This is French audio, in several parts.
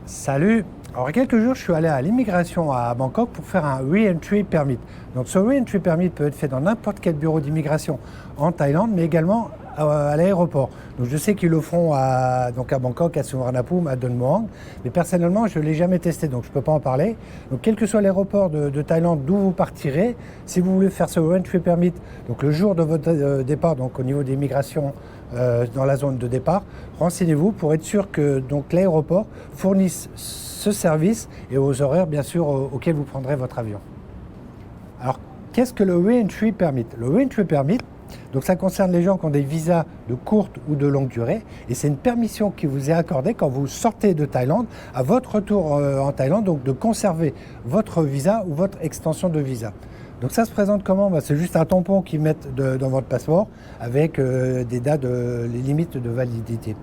Salut! Alors, il y a quelques jours, je suis allé à l'immigration à Bangkok pour faire un Re-Entry Permit. Donc, ce Re-Entry Permit peut être fait dans n'importe quel bureau d'immigration en Thaïlande, mais également à l'aéroport. Donc, je sais qu'ils le font à Bangkok, à Suvarnabhumi, à Don Muang, mais personnellement, je ne l'ai jamais testé, donc je ne peux pas en parler. Donc, quel que soit l'aéroport de Thaïlande d'où vous partirez, si vous voulez faire ce Re-Entry Permit, donc le jour de votre départ, donc au niveau des migrations dans la zone de départ, renseignez-vous pour être sûr que l'aéroport fournisse ce service et aux horaires bien sûr auxquels vous prendrez votre avion. Alors, qu'est-ce que le Re-Entry Permit? Le Re-Entry Permit, donc ça concerne les gens qui ont des visas de courte ou de longue durée et c'est une permission qui vous est accordée quand vous sortez de Thaïlande à votre retour en Thaïlande, donc de conserver votre visa ou votre extension de visa. Donc ça se présente comment? C'est juste un tampon qu'ils mettent dans votre passeport avec des dates, les limites de validité.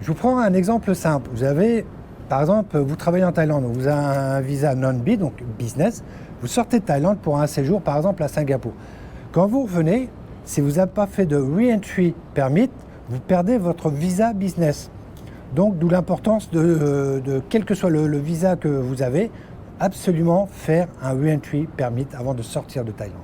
Je vous prends un exemple simple. Vous avez, par exemple, vous travaillez en Thaïlande, vous avez un visa non-B, donc business. Vous sortez de Thaïlande pour un séjour, par exemple, à Singapour. Quand vous revenez, si vous n'avez pas fait de Re-Entry Permit, vous perdez votre visa business. Donc, d'où l'importance de quel que soit le visa que vous avez, absolument faire un Re-Entry Permit avant de sortir de Thaïlande.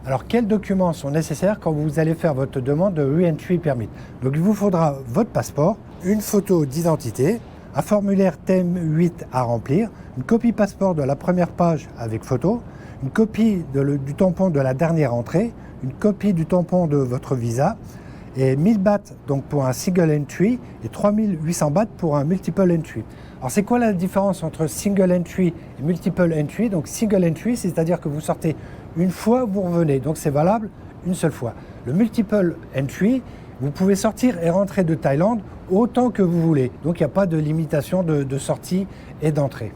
Alors, quels documents sont nécessaires quand vous allez faire votre demande de Re-Entry Permit? Donc, il vous faudra votre passeport, une photo d'identité, un formulaire TM8 à remplir, une copie passeport de la première page avec photo, une copie du tampon de la dernière entrée, une copie du tampon de votre visa et 1000 bahts donc pour un single entry et 3800 bahts pour un multiple entry. Alors c'est quoi la différence entre single entry et multiple entry? Donc single entry, c'est-à-dire que vous sortez une fois, vous revenez, donc c'est valable une seule fois. Le multiple entry, vous pouvez sortir et rentrer de Thaïlande autant que vous voulez. Donc il n'y a pas de limitation de sortie et d'entrée.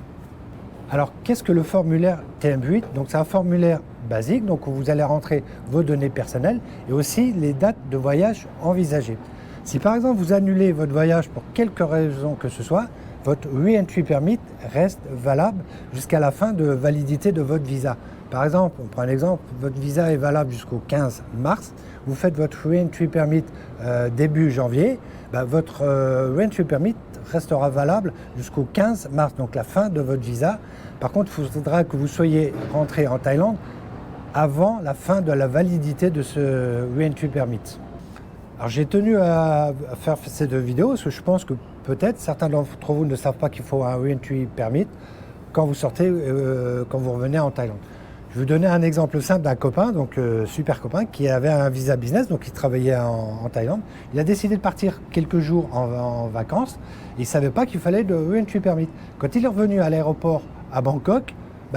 Alors qu'est-ce que le formulaire TM8? Donc c'est un formulaire basique, donc où vous allez rentrer vos données personnelles et aussi les dates de voyage envisagées. Si par exemple vous annulez votre voyage pour quelque raison que ce soit, votre Re-Entry Permit reste valable jusqu'à la fin de validité de votre visa. Par exemple, on prend un exemple, votre visa est valable jusqu'au 15 mars, vous faites votre Re-Entry Permit début janvier, votre Re-Entry Permit restera valable jusqu'au 15 mars, donc la fin de votre visa. Par contre, il faudra que vous soyez rentré en Thaïlande avant la fin de la validité de ce Re-Entry Permit. Alors j'ai tenu à faire ces deux vidéos parce que je pense que peut-être certains d'entre vous ne savent pas qu'il faut un Re-Entry Permit quand vous sortez, quand vous revenez en Thaïlande. Je vais vous donner un exemple simple d'un copain, donc super copain, qui avait un visa business, donc il travaillait en Thaïlande. Il a décidé de partir quelques jours en vacances. Il ne savait pas qu'il fallait de Re-Entry Permit. Quand il est revenu à l'aéroport à Bangkok,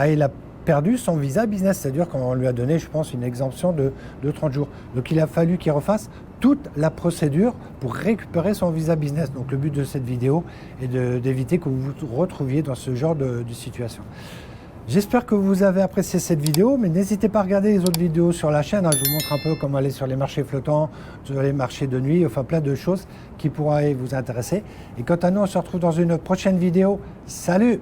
il a perdu son visa business, c'est-à-dire qu'on lui a donné, je pense, une exemption de 30 jours. Donc il a fallu qu'il refasse toute la procédure pour récupérer son visa business. Donc le but de cette vidéo est d'éviter que vous vous retrouviez dans ce genre de situation. J'espère que vous avez apprécié cette vidéo, mais n'hésitez pas à regarder les autres vidéos sur la chaîne. Je vous montre un peu comment aller sur les marchés flottants, sur les marchés de nuit, enfin plein de choses qui pourraient vous intéresser. Et quant à nous, on se retrouve dans une prochaine vidéo. Salut!